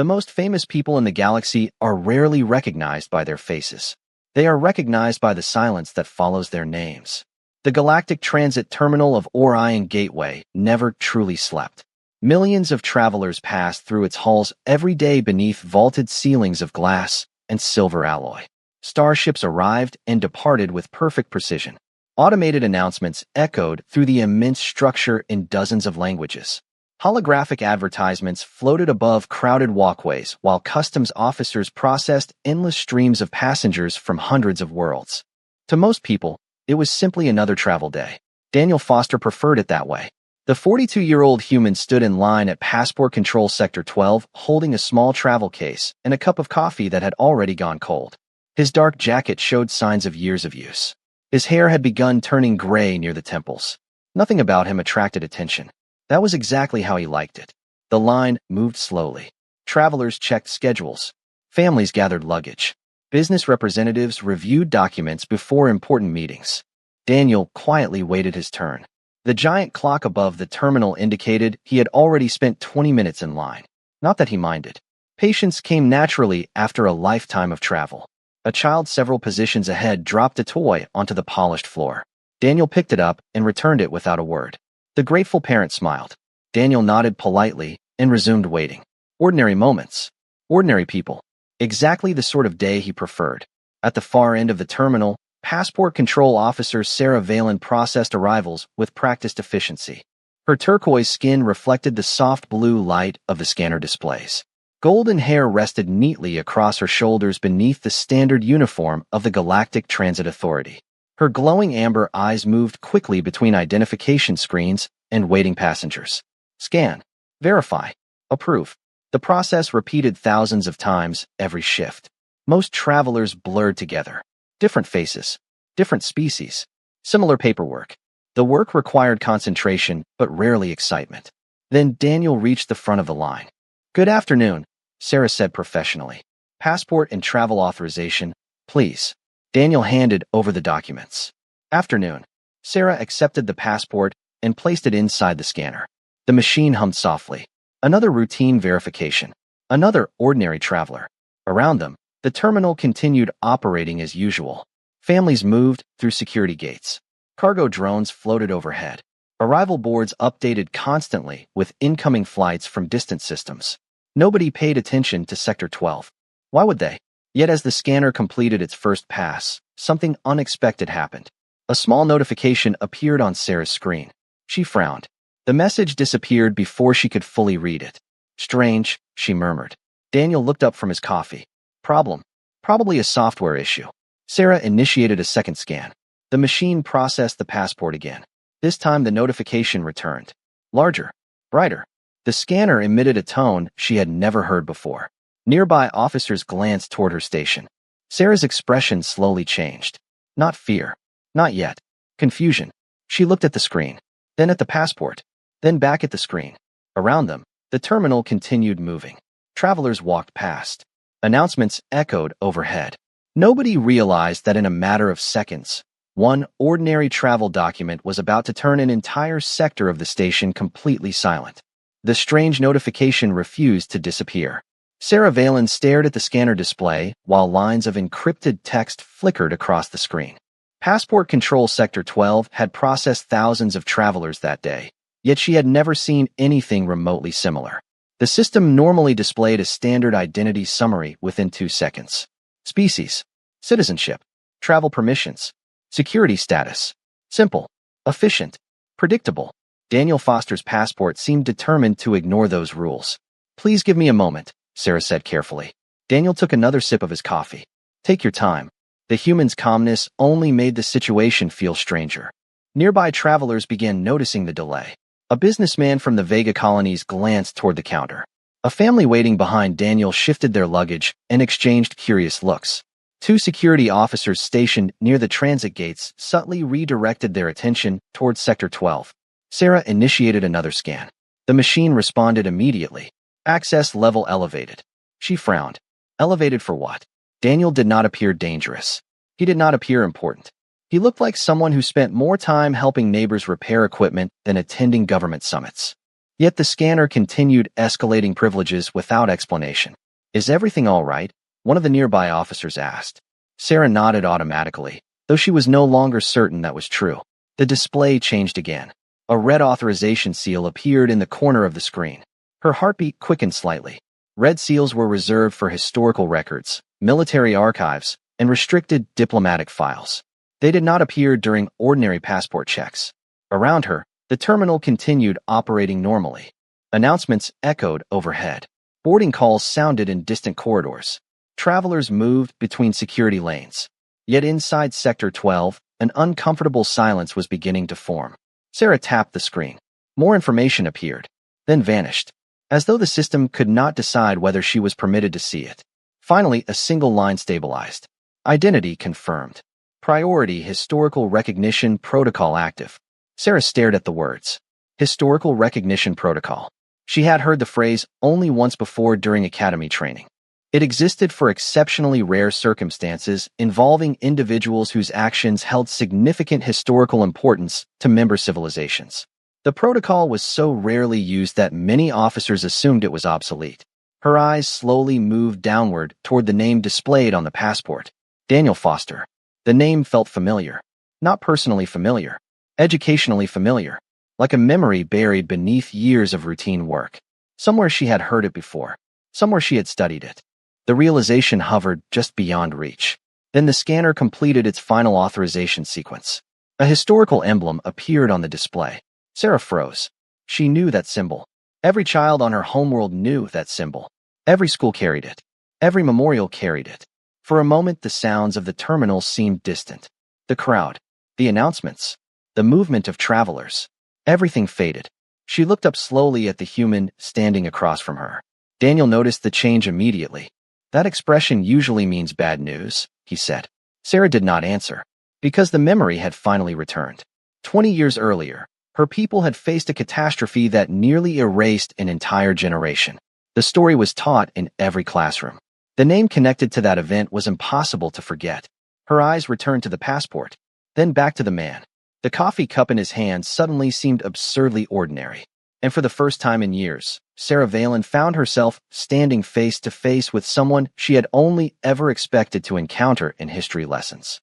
The most famous people in the galaxy are rarely recognized by their faces. They are recognized by the silence that follows their names. The Galactic Transit Terminal of Orion Gateway never truly slept. Millions of travelers passed through its halls every day beneath vaulted ceilings of glass and silver alloy. Starships arrived and departed with perfect precision. Automated announcements echoed through the immense structure in dozens of languages. Holographic advertisements floated above crowded walkways while customs officers processed endless streams of passengers from hundreds of worlds. To most people, it was simply another travel day. Daniel Foster preferred it that way. The 42-year-old human stood in line at Passport Control Sector 12, holding a small travel case and a cup of coffee that had already gone cold. His dark jacket showed signs of years of use. His hair had begun turning gray near the temples. Nothing about him attracted attention. That was exactly how he liked it. The line moved slowly. Travelers checked schedules. Families gathered luggage. Business representatives reviewed documents before important meetings. Daniel quietly waited his turn. The giant clock above the terminal indicated he had already spent 20 minutes in line. Not that he minded. Patience came naturally after a lifetime of travel. A child several positions ahead dropped a toy onto the polished floor. Daniel picked it up and returned it without a word. The grateful parent smiled. Daniel nodded politely and resumed waiting. Ordinary moments. Ordinary people. Exactly the sort of day he preferred. At the far end of the terminal, Passport Control Officer Sarah Valen processed arrivals with practiced efficiency. Her turquoise skin reflected the soft blue light of the scanner displays. Golden hair rested neatly across her shoulders beneath the standard uniform of the Galactic Transit Authority. Her glowing amber eyes moved quickly between identification screens and waiting passengers. Scan. Verify. Approve. The process repeated thousands of times every shift. Most travelers blurred together. Different faces. Different species. Similar paperwork. The work required concentration, but rarely excitement. Then Daniel reached the front of the line. Good afternoon, Sarah said professionally. Passport and travel authorization, please. Daniel handed over the documents. Afternoon. Sarah accepted the passport and placed it inside the scanner. The machine hummed softly. Another routine verification. Another ordinary traveler. Around them, the terminal continued operating as usual. Families moved through security gates. Cargo drones floated overhead. Arrival boards updated constantly with incoming flights from distant systems. Nobody paid attention to Sector 12. Why would they? Yet as the scanner completed its first pass, something unexpected happened. A small notification appeared on Sarah's screen. She frowned. The message disappeared before she could fully read it. Strange, she murmured. Daniel looked up from his coffee. Problem. Probably a software issue. Sarah initiated a second scan. The machine processed the passport again. This time the notification returned. Larger. Brighter. The scanner emitted a tone she had never heard before. Nearby officers glanced toward her station. Sarah's expression slowly changed. Not fear. Not yet. Confusion. She looked at the screen. Then at the passport. Then back at the screen. Around them, the terminal continued moving. Travelers walked past. Announcements echoed overhead. Nobody realized that in a matter of seconds, one ordinary travel document was about to turn an entire sector of the station completely silent. The strange notification refused to disappear. Sarah Valen stared at the scanner display while lines of encrypted text flickered across the screen. Passport Control Sector 12 had processed thousands of travelers that day, yet she had never seen anything remotely similar. The system normally displayed a standard identity summary within 2 seconds. Species, citizenship, travel permissions, security status. Simple, efficient, predictable. Daniel Foster's passport seemed determined to ignore those rules. Please give me a moment, Sarah said carefully. Daniel took another sip of his coffee. Take your time. The human's calmness only made the situation feel stranger. Nearby travelers began noticing the delay. A businessman from the Vega colonies glanced toward the counter. A family waiting behind Daniel shifted their luggage and exchanged curious looks. 2 security officers stationed near the transit gates subtly redirected their attention toward Sector 12. Sarah initiated another scan. The machine responded immediately. Access level elevated. She frowned. Elevated for what? Daniel did not appear dangerous. He did not appear important. He looked like someone who spent more time helping neighbors repair equipment than attending government summits. Yet the scanner continued escalating privileges without explanation. Is everything all right? One of the nearby officers asked. Sarah nodded automatically, though she was no longer certain that was true. The display changed again. A red authorization seal appeared in the corner of the screen. Her heartbeat quickened slightly. Red seals were reserved for historical records, military archives, and restricted diplomatic files. They did not appear during ordinary passport checks. Around her, the terminal continued operating normally. Announcements echoed overhead. Boarding calls sounded in distant corridors. Travelers moved between security lanes. Yet inside Sector 12, an uncomfortable silence was beginning to form. Sarah tapped the screen. More information appeared, then vanished, as though the system could not decide whether she was permitted to see it. Finally, a single line stabilized. Identity confirmed. Priority historical recognition protocol active. Sarah stared at the words. Historical recognition protocol. She had heard the phrase only once before during academy training. It existed for exceptionally rare circumstances involving individuals whose actions held significant historical importance to member civilizations. The protocol was so rarely used that many officers assumed it was obsolete. Her eyes slowly moved downward toward the name displayed on the passport. Daniel Foster. The name felt familiar. Not personally familiar. Educationally familiar. Like a memory buried beneath years of routine work. Somewhere she had heard it before. Somewhere she had studied it. The realization hovered just beyond reach. Then the scanner completed its final authorization sequence. A historical emblem appeared on the display. Sarah froze. She knew that symbol. Every child on her homeworld knew that symbol. Every school carried it. Every memorial carried it. For a moment, the sounds of the terminal seemed distant. The crowd, the announcements, the movement of travelers. Everything faded. She looked up slowly at the human standing across from her. Daniel noticed the change immediately. That expression usually means bad news, he said. Sarah did not answer, because the memory had finally returned. 20 years earlier, her people had faced a catastrophe that nearly erased an entire generation. The story was taught in every classroom. The name connected to that event was impossible to forget. Her eyes returned to the passport, then back to the man. The coffee cup in his hand suddenly seemed absurdly ordinary. And for the first time in years, Sarah Valen found herself standing face to face with someone she had only ever expected to encounter in history lessons.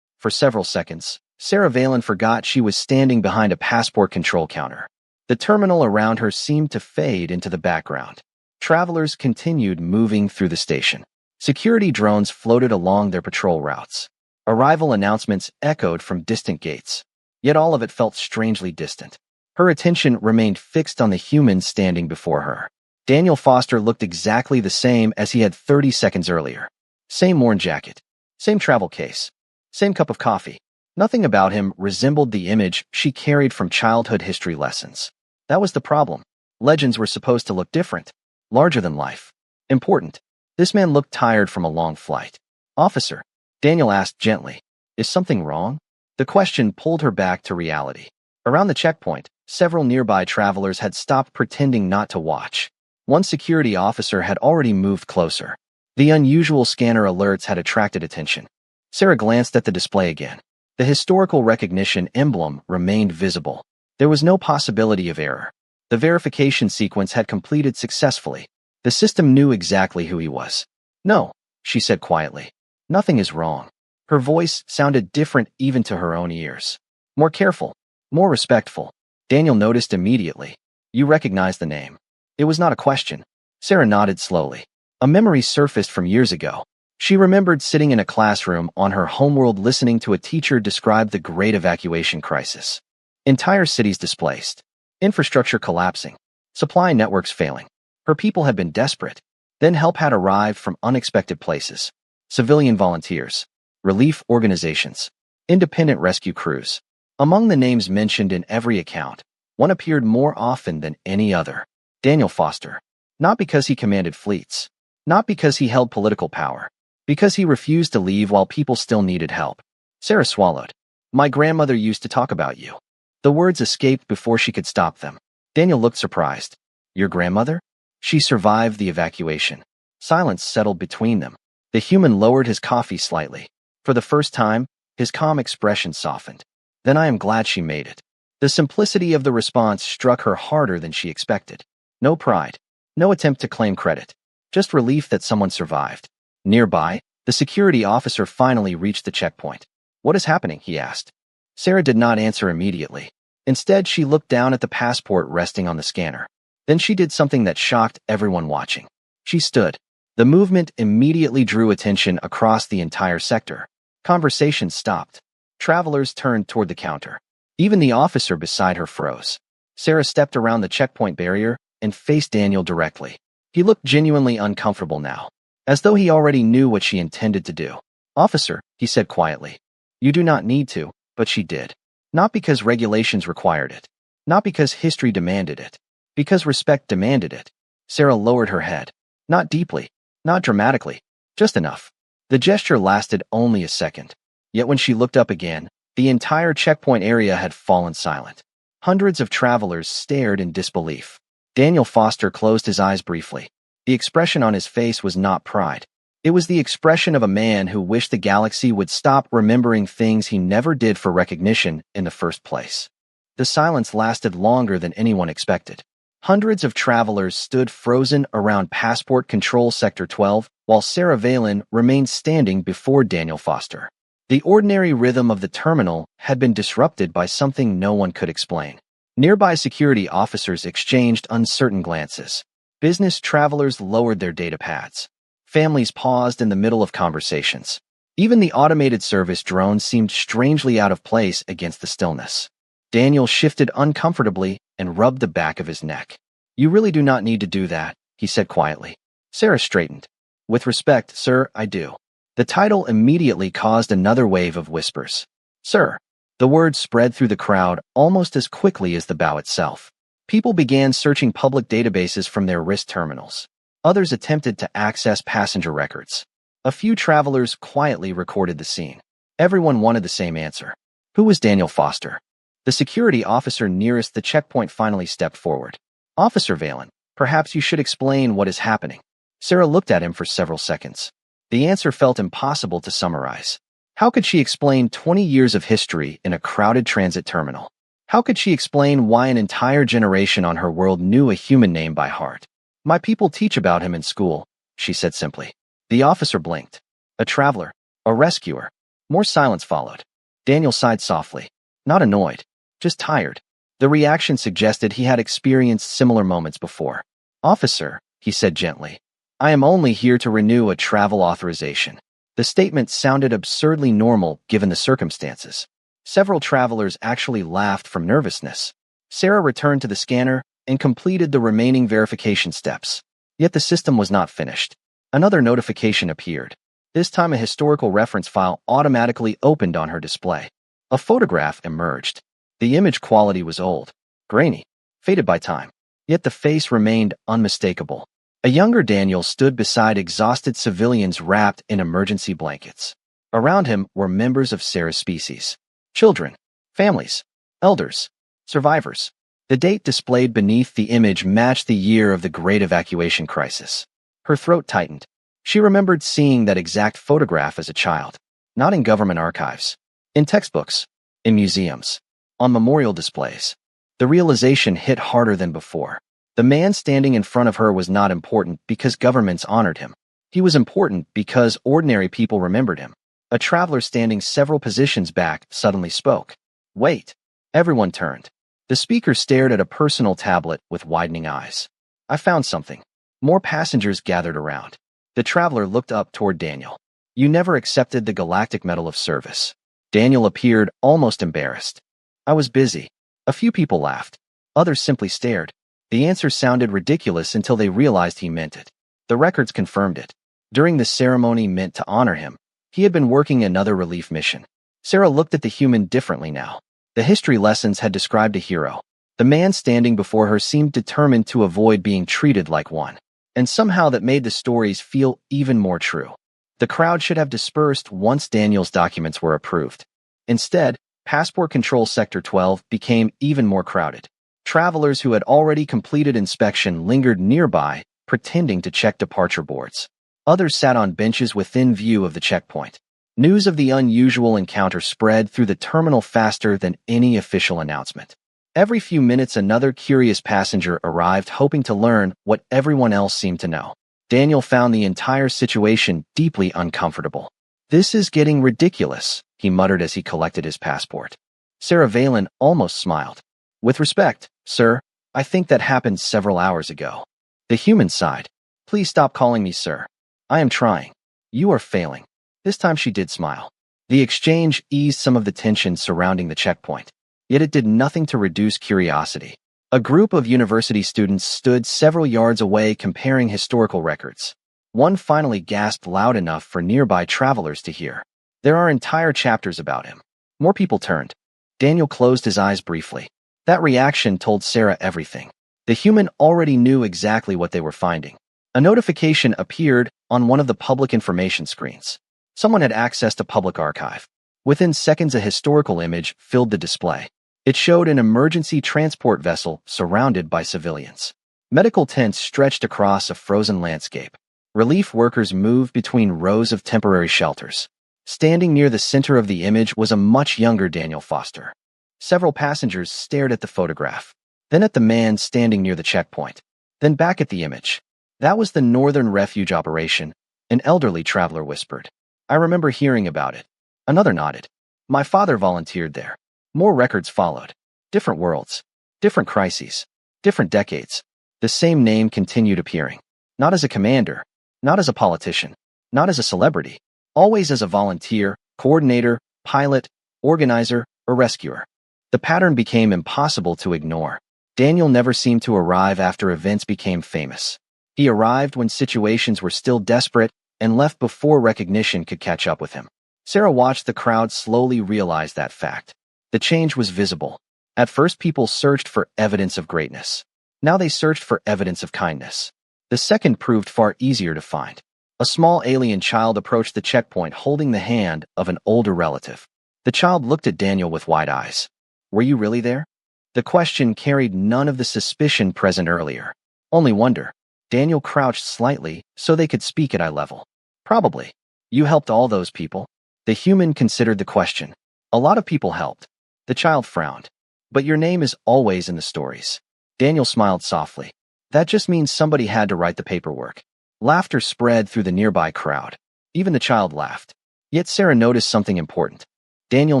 For several seconds, Sarah Valen forgot she was standing behind a passport control counter. The terminal around her seemed to fade into the background. Travelers continued moving through the station. Security drones floated along their patrol routes. Arrival announcements echoed from distant gates. Yet all of it felt strangely distant. Her attention remained fixed on the human standing before her. Daniel Foster looked exactly the same as he had 30 seconds earlier. Same worn jacket. Same travel case. Same cup of coffee. Nothing about him resembled the image she carried from childhood history lessons. That was the problem. Legends were supposed to look different. Larger than life. Important. This man looked tired from a long flight. Officer, Daniel asked gently, is something wrong? The question pulled her back to reality. Around the checkpoint, several nearby travelers had stopped pretending not to watch. One security officer had already moved closer. The unusual scanner alerts had attracted attention. Sarah glanced at the display again. The historical recognition emblem remained visible. There was no possibility of error. The verification sequence had completed successfully. The system knew exactly who he was. No, she said quietly. Nothing is wrong. Her voice sounded different even to her own ears. More careful, more respectful. Daniel noticed immediately. You recognize the name. It was not a question. Sarah nodded slowly. A memory surfaced from years ago. She remembered sitting in a classroom on her homeworld listening to a teacher describe the Great Evacuation Crisis. Entire cities displaced. Infrastructure collapsing. Supply networks failing. Her people had been desperate. Then help had arrived from unexpected places. Civilian volunteers. Relief organizations. Independent rescue crews. Among the names mentioned in every account, one appeared more often than any other. Daniel Foster. Not because he commanded fleets. Not because he held political power. Because he refused to leave while people still needed help. Sarah swallowed. My grandmother used to talk about you. The words escaped before she could stop them. Daniel looked surprised. Your grandmother? She survived the evacuation. Silence settled between them. The human lowered his coffee slightly. For the first time, his calm expression softened. Then I am glad she made it. The simplicity of the response struck her harder than she expected. No pride, no attempt to claim credit, just relief that someone survived. Nearby, the security officer finally reached the checkpoint. "What is happening?" he asked. Sarah did not answer immediately. Instead, she looked down at the passport resting on the scanner. Then she did something that shocked everyone watching. She stood. The movement immediately drew attention across the entire sector. Conversation stopped. Travelers turned toward the counter. Even the officer beside her froze. Sarah stepped around the checkpoint barrier and faced Daniel directly. He looked genuinely uncomfortable now, as though he already knew what she intended to do. "Officer," he said quietly, "you do not need to," but she did. Not because regulations required it. Not because history demanded it. Because respect demanded it. Sarah lowered her head. Not deeply. Not dramatically. Just enough. The gesture lasted only a second. Yet when she looked up again, the entire checkpoint area had fallen silent. Hundreds of travelers stared in disbelief. Daniel Foster closed his eyes briefly. The expression on his face was not pride. It was the expression of a man who wished the galaxy would stop remembering things he never did for recognition in the first place. The silence lasted longer than anyone expected. Hundreds of travelers stood frozen around Passport Control Sector 12, while Sarah Valen remained standing before Daniel Foster. The ordinary rhythm of the terminal had been disrupted by something no one could explain. Nearby security officers exchanged uncertain glances. Business travelers lowered their data pads. Families paused in the middle of conversations. Even the automated service drone seemed strangely out of place against the stillness. Daniel shifted uncomfortably and rubbed the back of his neck. "You really do not need to do that," he said quietly. Sarah straightened. "With respect, sir, I do." The title immediately caused another wave of whispers. "Sir." The word spread through the crowd almost as quickly as the bow itself. People began searching public databases from their wrist terminals. Others attempted to access passenger records. A few travelers quietly recorded the scene. Everyone wanted the same answer. Who was Daniel Foster? The security officer nearest the checkpoint finally stepped forward. "Officer Valen, perhaps you should explain what is happening." Sarah looked at him for several seconds. The answer felt impossible to summarize. How could she explain 20 years of history in a crowded transit terminal? How could she explain why an entire generation on her world knew a human name by heart? "My people teach about him in school," she said simply. The officer blinked. "A traveler. A rescuer." More silence followed. Daniel sighed softly. Not annoyed. Just tired. The reaction suggested he had experienced similar moments before. "Officer," he said gently, "I am only here to renew a travel authorization." The statement sounded absurdly normal given the circumstances. Several travelers actually laughed from nervousness. Sarah returned to the scanner and completed the remaining verification steps. Yet the system was not finished. Another notification appeared. This time a historical reference file automatically opened on her display. A photograph emerged. The image quality was old, grainy, faded by time. Yet the face remained unmistakable. A younger Daniel stood beside exhausted civilians wrapped in emergency blankets. Around him were members of Sarah's species. Children, families, elders, survivors. The date displayed beneath the image matched the year of the Great Evacuation Crisis. Her throat tightened. She remembered seeing that exact photograph as a child. Not in government archives. In textbooks. In museums. On memorial displays. The realization hit harder than before. The man standing in front of her was not important because governments honored him. He was important because ordinary people remembered him. A traveler standing several positions back suddenly spoke. "Wait." Everyone turned. The speaker stared at a personal tablet with widening eyes. "I found something." More passengers gathered around. The traveler looked up toward Daniel. "You never accepted the Galactic Medal of Service." Daniel appeared almost embarrassed. "I was busy." A few people laughed. Others simply stared. The answer sounded ridiculous until they realized he meant it. The records confirmed it. During the ceremony meant to honor him, he had been working another relief mission. Sarah looked at the human differently now. The history lessons had described a hero. The man standing before her seemed determined to avoid being treated like one. And somehow that made the stories feel even more true. The crowd should have dispersed once Daniel's documents were approved. Instead, Passport Control Sector 12 became even more crowded. Travelers who had already completed inspection lingered nearby, pretending to check departure boards. Others sat on benches within view of the checkpoint. News of the unusual encounter spread through the terminal faster than any official announcement. Every few minutes, another curious passenger arrived, hoping to learn what everyone else seemed to know. Daniel found the entire situation deeply uncomfortable. "This is getting ridiculous," he muttered as he collected his passport. Sarah Valen almost smiled. "With respect, sir, I think that happened several hours ago." The human sighed. "Please stop calling me sir. I am trying. You are failing." This time she did smile. The exchange eased some of the tension surrounding the checkpoint. Yet it did nothing to reduce curiosity. A group of university students stood several yards away comparing historical records. One finally gasped loud enough for nearby travelers to hear. "There are entire chapters about him." More people turned. Daniel closed his eyes briefly. That reaction told Sarah everything. The human already knew exactly what they were finding. A notification appeared on one of the public information screens. Someone had accessed a public archive. Within seconds, a historical image filled the display. It showed an emergency transport vessel surrounded by civilians. Medical tents stretched across a frozen landscape. Relief workers moved between rows of temporary shelters. Standing near the center of the image was a much younger Daniel Foster. Several passengers stared at the photograph, then at the man standing near the checkpoint, then back at the image. "That was the Northern Refuge Operation," an elderly traveler whispered. "I remember hearing about it." Another nodded. "My father volunteered there." More records followed. Different worlds, different crises, different decades. The same name continued appearing. Not as a commander, not as a politician, not as a celebrity. Always as a volunteer, coordinator, pilot, organizer, or rescuer. The pattern became impossible to ignore. Daniel never seemed to arrive after events became famous. He arrived when situations were still desperate and left before recognition could catch up with him. Sarah watched the crowd slowly realize that fact. The change was visible. At first, people searched for evidence of greatness. Now they searched for evidence of kindness. The second proved far easier to find. A small alien child approached the checkpoint holding the hand of an older relative. The child looked at Daniel with wide eyes. "Were you really there?" The question carried none of the suspicion present earlier. Only wonder. Daniel crouched slightly so they could speak at eye level. "Probably. You helped all those people?" The human considered the question. "A lot of people helped." The child frowned. "But your name is always in the stories." Daniel smiled softly. "That just means somebody had to write the paperwork." Laughter spread through the nearby crowd. Even the child laughed. Yet Sarah noticed something important. Daniel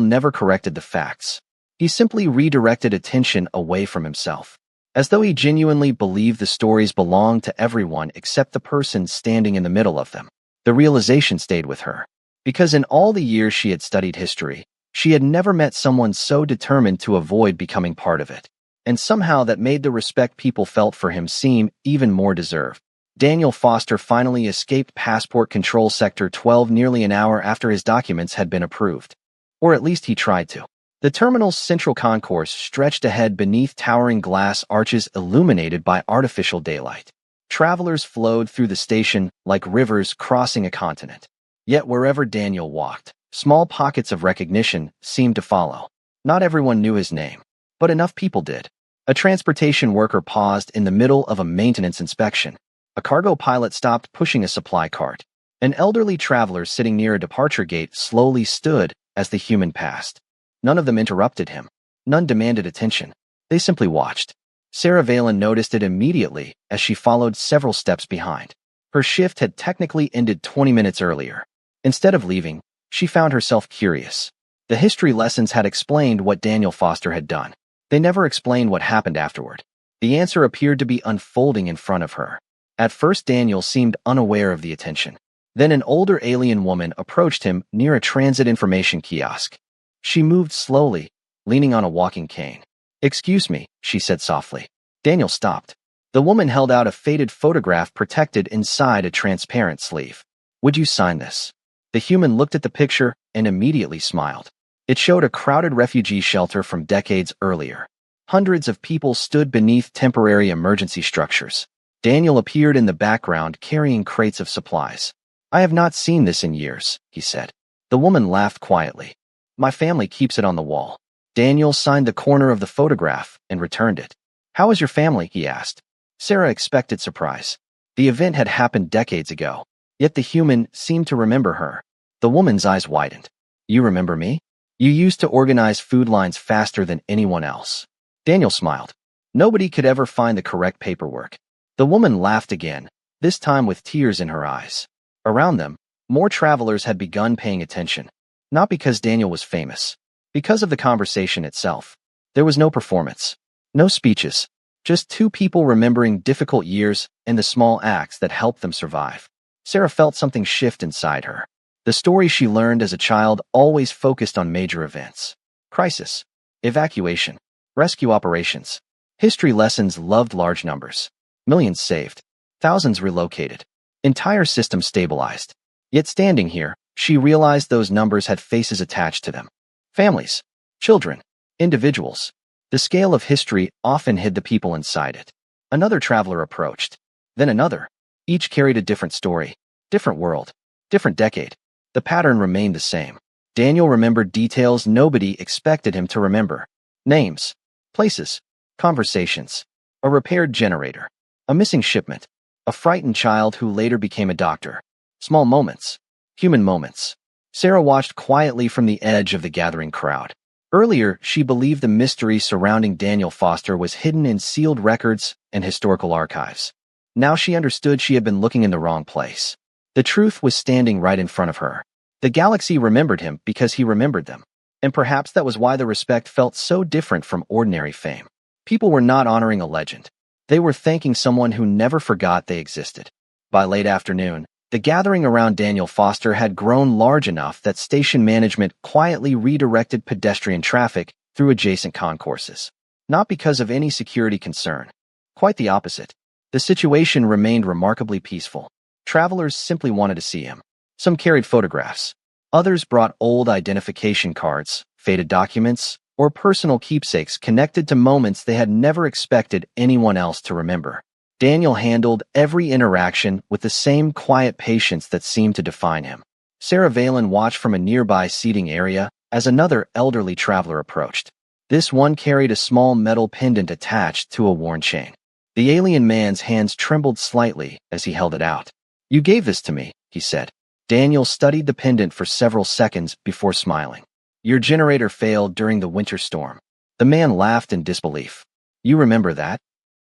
never corrected the facts. He simply redirected attention away from himself, as though he genuinely believed the stories belonged to everyone except the person standing in the middle of them. The realization stayed with her. Because in all the years she had studied history, she had never met someone so determined to avoid becoming part of it. And somehow that made the respect people felt for him seem even more deserved. Daniel Foster finally escaped Passport Control Sector 12 nearly an hour after his documents had been approved. Or at least he tried to. The terminal's central concourse stretched ahead beneath towering glass arches illuminated by artificial daylight. Travelers flowed through the station like rivers crossing a continent. Yet wherever Daniel walked, small pockets of recognition seemed to follow. Not everyone knew his name, but enough people did. A transportation worker paused in the middle of a maintenance inspection. A cargo pilot stopped pushing a supply cart. An elderly traveler sitting near a departure gate slowly stood as the human passed. None of them interrupted him. None demanded attention. They simply watched. Sarah Valen noticed it immediately as she followed several steps behind. Her shift had technically ended 20 minutes earlier. Instead of leaving, she found herself curious. The history lessons had explained what Daniel Foster had done. They never explained what happened afterward. The answer appeared to be unfolding in front of her. At first, Daniel seemed unaware of the attention. Then an older alien woman approached him near a transit information kiosk. She moved slowly, leaning on a walking cane. "Excuse me," she said softly. Daniel stopped. The woman held out a faded photograph protected inside a transparent sleeve. "Would you sign this?" The human looked at the picture and immediately smiled. It showed a crowded refugee shelter from decades earlier. Hundreds of people stood beneath temporary emergency structures. Daniel appeared in the background carrying crates of supplies. "I have not seen this in years," he said. The woman laughed quietly. "My family keeps it on the wall." Daniel signed the corner of the photograph and returned it. "How is your family?" he asked. Sarah expected surprise. The event had happened decades ago, yet the human seemed to remember her. The woman's eyes widened. "You remember me? You used to organize food lines faster than anyone else." Daniel smiled. Nobody could ever find the correct paperwork. The woman laughed again, this time with tears in her eyes. Around them, more travelers had begun paying attention. Not because Daniel was famous. Because of the conversation itself. There was no performance. No speeches. Just two people remembering difficult years and the small acts that helped them survive. Sarah felt something shift inside her. The story she learned as a child always focused on major events. Crisis. Evacuation. Rescue operations. History lessons loved large numbers. Millions saved. Thousands relocated. Entire systems stabilized. Yet standing here, she realized those numbers had faces attached to them. Families. Children. Individuals. The scale of history often hid the people inside it. Another traveler approached. Then another. Each carried a different story. Different world. Different decade. The pattern remained the same. Daniel remembered details nobody expected him to remember. Names. Places. Conversations. A repaired generator. A missing shipment. A frightened child who later became a doctor. Small moments. Human moments. Sarah watched quietly from the edge of the gathering crowd. Earlier, she believed the mystery surrounding Daniel Foster was hidden in sealed records and historical archives. Now she understood she had been looking in the wrong place. The truth was standing right in front of her. The galaxy remembered him because he remembered them. And perhaps that was why the respect felt so different from ordinary fame. People were not honoring a legend. They were thanking someone who never forgot they existed. By late afternoon, the gathering around Daniel Foster had grown large enough that station management quietly redirected pedestrian traffic through adjacent concourses. Not because of any security concern. Quite the opposite. The situation remained remarkably peaceful. Travelers simply wanted to see him. Some carried photographs. Others brought old identification cards, faded documents, or personal keepsakes connected to moments they had never expected anyone else to remember. Daniel handled every interaction with the same quiet patience that seemed to define him. Sarah Valen watched from a nearby seating area as another elderly traveler approached. This one carried a small metal pendant attached to a worn chain. The alien man's hands trembled slightly as he held it out. "You gave this to me," he said. Daniel studied the pendant for several seconds before smiling. "Your generator failed during the winter storm." The man laughed in disbelief. "You remember that?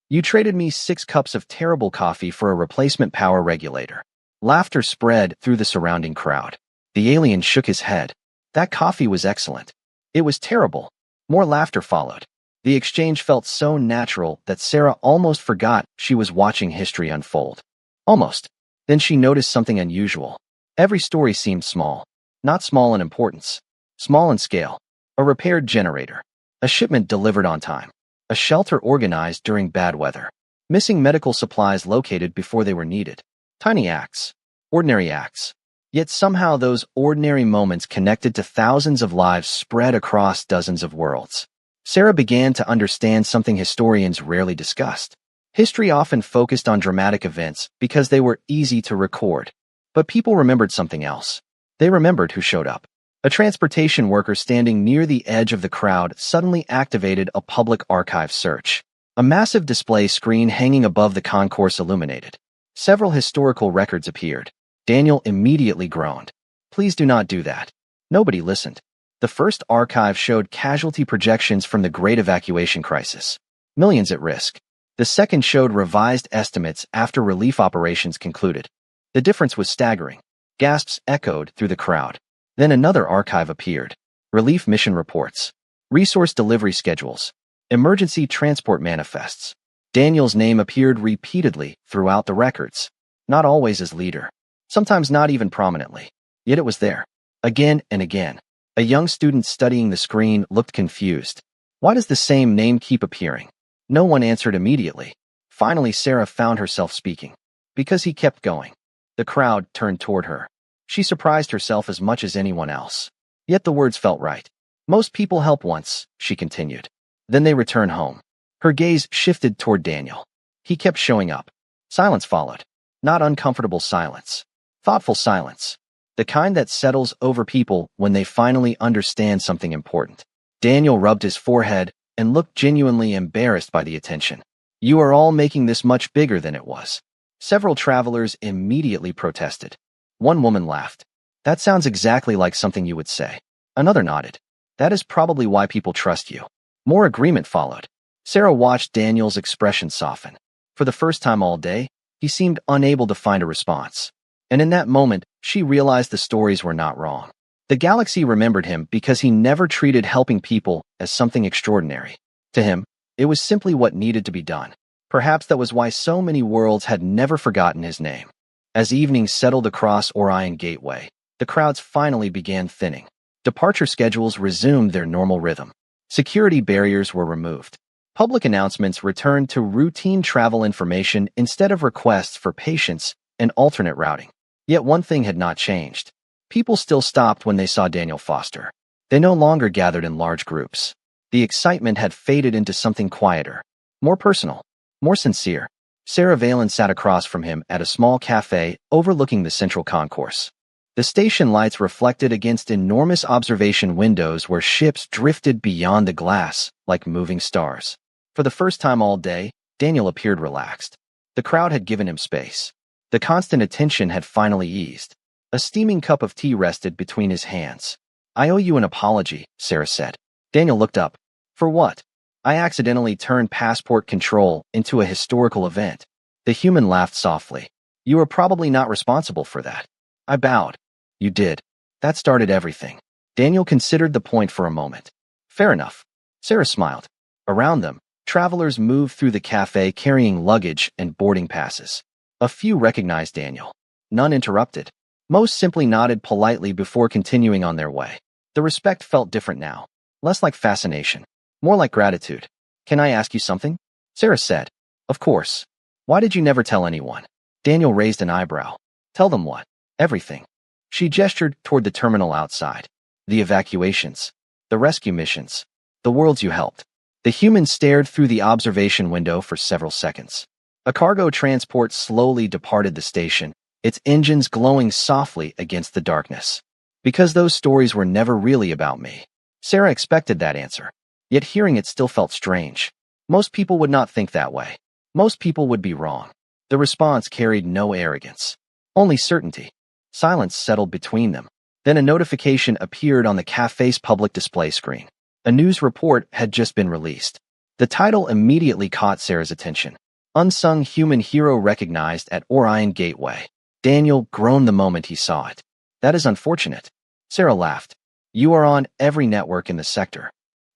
You traded me 6 cups of terrible coffee for a replacement power regulator." Laughter spread through the surrounding crowd. The alien shook his head. "That coffee was excellent." "It was terrible." More laughter followed. The exchange felt so natural that Sarah almost forgot she was watching history unfold. Almost. Then she noticed something unusual. Every story seemed small. Not small in importance. Small in scale. A repaired generator. A shipment delivered on time. A shelter organized during bad weather. Missing medical supplies located before they were needed. Tiny acts. Ordinary acts. Yet somehow those ordinary moments connected to thousands of lives spread across dozens of worlds. Sarah began to understand something historians rarely discussed. History often focused on dramatic events because they were easy to record. But people remembered something else. They remembered who showed up. A transportation worker standing near the edge of the crowd suddenly activated a public archive search. A massive display screen hanging above the concourse illuminated. Several historical records appeared. Daniel immediately groaned. "Please do not do that." Nobody listened. The first archive showed casualty projections from the Great Evacuation Crisis. Millions at risk. The second showed revised estimates after relief operations concluded. The difference was staggering. Gasps echoed through the crowd. Then another archive appeared. Relief mission reports. Resource delivery schedules. Emergency transport manifests. Daniel's name appeared repeatedly throughout the records. Not always as leader. Sometimes not even prominently. Yet it was there. Again and again. A young student studying the screen looked confused. Why does the same name keep appearing? No one answered immediately. Finally, Sarah found herself speaking. Because he kept going. The crowd turned toward her. She surprised herself as much as anyone else. Yet the words felt right. "Most people help once," she continued. "Then they return home." Her gaze shifted toward Daniel. He kept showing up. Silence followed. Not uncomfortable silence. Thoughtful silence. The kind that settles over people when they finally understand something important. Daniel rubbed his forehead and looked genuinely embarrassed by the attention. "You are all making this much bigger than it was." Several travelers immediately protested. One woman laughed. "That sounds exactly like something you would say." Another nodded. "That is probably why people trust you." More agreement followed. Sarah watched Daniel's expression soften. For the first time all day, he seemed unable to find a response. And in that moment, she realized the stories were not wrong. The galaxy remembered him because he never treated helping people as something extraordinary. To him, it was simply what needed to be done. Perhaps that was why so many worlds had never forgotten his name. As evening settled across Orion Gateway, the crowds finally began thinning. Departure schedules resumed their normal rhythm. Security barriers were removed. Public announcements returned to routine travel information instead of requests for patience and alternate routing. Yet one thing had not changed. People still stopped when they saw Daniel Foster. They no longer gathered in large groups. The excitement had faded into something quieter, more personal, more sincere. Sarah Valen sat across from him at a small cafe overlooking the central concourse. The station lights reflected against enormous observation windows where ships drifted beyond the glass like moving stars. For the first time all day, Daniel appeared relaxed. The crowd had given him space. The constant attention had finally eased. A steaming cup of tea rested between his hands. "I owe you an apology," Sarah said. Daniel looked up. "For what?" "I accidentally turned passport control into a historical event." The human laughed softly. "You were probably not responsible for that." I bowed. "You did. That started everything." Daniel considered the point for a moment. "Fair enough." Sarah smiled. Around them, travelers moved through the cafe carrying luggage and boarding passes. A few recognized Daniel. None interrupted. Most simply nodded politely before continuing on their way. The respect felt different now. Less like fascination. More like gratitude. "Can I ask you something?" Sarah said. "Of course. Why did you never tell anyone?" Daniel raised an eyebrow. "Tell them what?" "Everything." She gestured toward the terminal outside. "The evacuations. The rescue missions. The worlds you helped." The human stared through the observation window for several seconds. A cargo transport slowly departed the station, its engines glowing softly against the darkness. "Because those stories were never really about me." Sarah expected that answer. Yet hearing it still felt strange. Most people would not think that way. Most people would be wrong. The response carried no arrogance. Only certainty. Silence settled between them. Then a notification appeared on the cafe's public display screen. A news report had just been released. The title immediately caught Sarah's attention. "Unsung Human Hero Recognized at Orion Gateway." Daniel groaned the moment he saw it. "That is unfortunate." Sarah laughed. "You are on every network in the sector.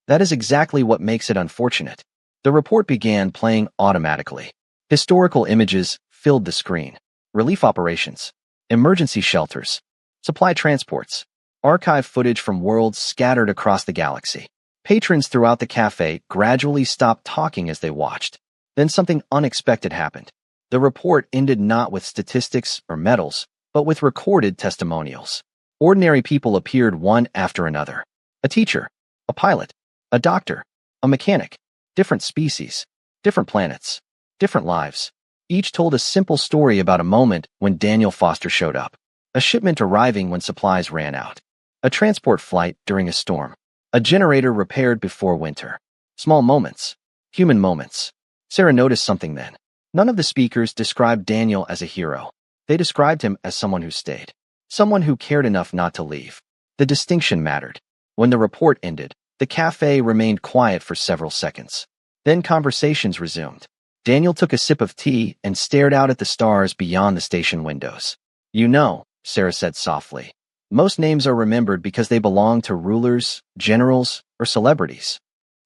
That is exactly what makes it unfortunate." The report began playing automatically. Historical images filled the screen. Relief operations. Emergency shelters. Supply transports. Archive footage from worlds scattered across the galaxy. Patrons throughout the cafe gradually stopped talking as they watched. Then something unexpected happened. The report ended not with statistics or medals, but with recorded testimonials. Ordinary people appeared one after another. A teacher, a pilot, a doctor, a mechanic. Different species, different planets, different lives. Each told a simple story about a moment when Daniel Foster showed up. A shipment arriving when supplies ran out. A transport flight during a storm. A generator repaired before winter. Small moments. Human moments. Sarah noticed something then. None of the speakers described Daniel as a hero. They described him as someone who stayed. Someone who cared enough not to leave. The distinction mattered. When the report ended, the cafe remained quiet for several seconds. Then conversations resumed. Daniel took a sip of tea and stared out at the stars beyond the station windows. "You know," Sarah said softly, "most names are remembered because they belong to rulers, generals, or celebrities."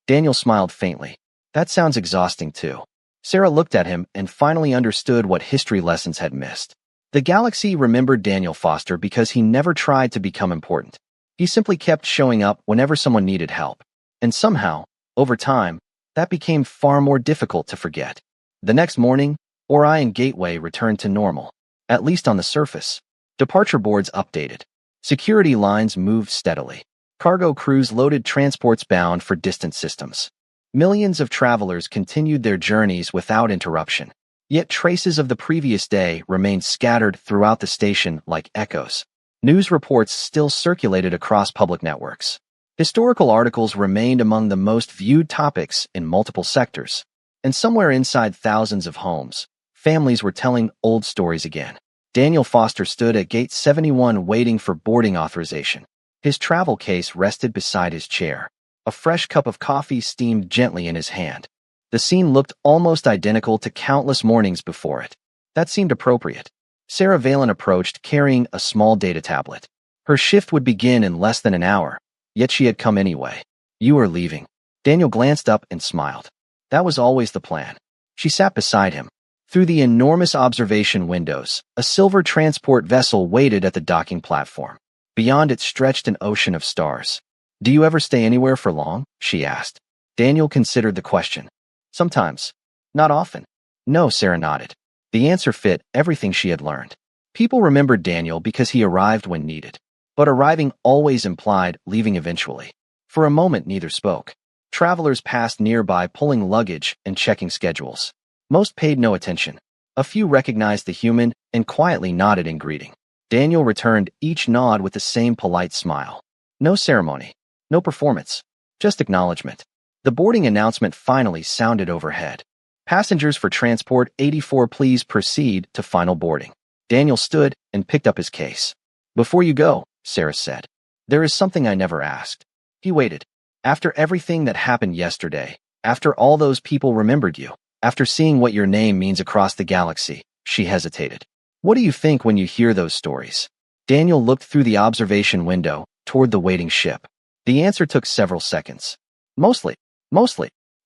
Daniel smiled faintly. "That sounds exhausting too." Sarah looked at him and finally understood what history lessons had missed. The galaxy remembered Daniel Foster because he never tried to become important. He simply kept showing up whenever someone needed help. And somehow, over time, that became far more difficult to forget. The next morning, Orion Gateway returned to normal, at least on the surface. Departure boards updated. Security lines moved steadily. Cargo crews loaded transports bound for distant systems. Millions of travelers continued their journeys without interruption. Yet traces of the previous day remained scattered throughout the station like echoes. News reports still circulated across public networks. Historical articles remained among the most viewed topics in multiple sectors. And somewhere inside thousands of homes, families were telling old stories again. Daniel Foster stood at Gate 71 waiting for boarding authorization. His travel case rested beside his chair. A fresh cup of coffee steamed gently in his hand. The scene looked almost identical to countless mornings before it. That seemed appropriate. Sarah Valen approached carrying a small data tablet. Her shift would begin in less than an hour, yet she had come anyway. You are leaving. Daniel glanced up and smiled. That was always the plan. She sat beside him. Through the enormous observation windows, a silver transport vessel waited at the docking platform. Beyond it stretched an ocean of stars. Do you ever stay anywhere for long? She asked. Daniel considered the question. Sometimes. Not often. No, Sarah nodded. The answer fit everything she had learned. People remembered Daniel because he arrived when needed. But arriving always implied leaving eventually. For a moment, neither spoke. Travelers passed nearby pulling luggage and checking schedules. Most paid no attention. A few recognized the human and quietly nodded in greeting. Daniel returned each nod with the same polite smile. No ceremony. No performance. Just acknowledgement. The boarding announcement finally sounded overhead. Passengers for Transport 84, please proceed to final boarding. Daniel stood and picked up his case. Before you go, Sarah said, there is something I never asked. He waited. After everything that happened yesterday, after all those people remembered you, after seeing what your name means across the galaxy, she hesitated. What do you think when you hear those stories? Daniel looked through the observation window toward the waiting ship. The answer took several seconds. Mostly.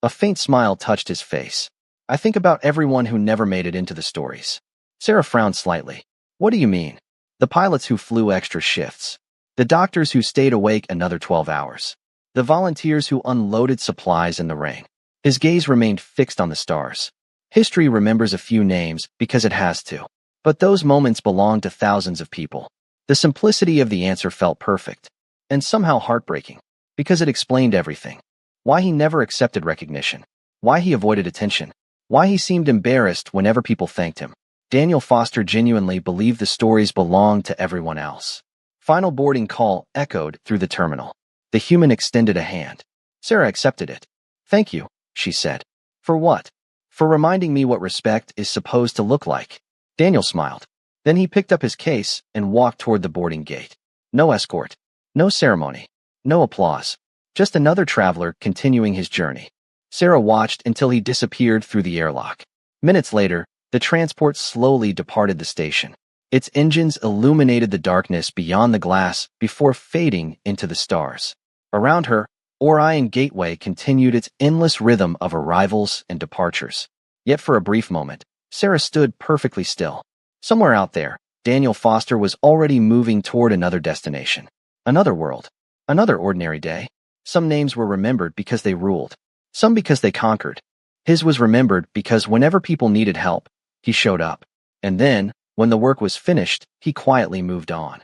A faint smile touched his face. I think about everyone who never made it into the stories. Sarah frowned slightly. What do you mean? The pilots who flew extra shifts. The doctors who stayed awake another 12 hours. The volunteers who unloaded supplies in the ring. His gaze remained fixed on the stars. History remembers a few names because it has to. But those moments belong to thousands of people. The simplicity of the answer felt perfect. And somehow heartbreaking. Because it explained everything. Why he never accepted recognition. Why he avoided attention. Why he seemed embarrassed whenever people thanked him. Daniel Foster genuinely believed the stories belonged to everyone else. Final boarding call echoed through the terminal. The human extended a hand. Sarah accepted it. Thank you, she said. For what? For reminding me what respect is supposed to look like. Daniel smiled. Then he picked up his case and walked toward the boarding gate. No escort. No ceremony. No applause. Just another traveler continuing his journey. Sarah watched until he disappeared through the airlock. Minutes later, the transport slowly departed the station. Its engines illuminated the darkness beyond the glass before fading into the stars. Around her, Orion Gateway continued its endless rhythm of arrivals and departures. Yet for a brief moment, Sarah stood perfectly still. Somewhere out there, Daniel Foster was already moving toward another destination. Another world. Another ordinary day. Some names were remembered because they ruled. Some because they conquered. His was remembered because whenever people needed help, he showed up. And then, when the work was finished, he quietly moved on.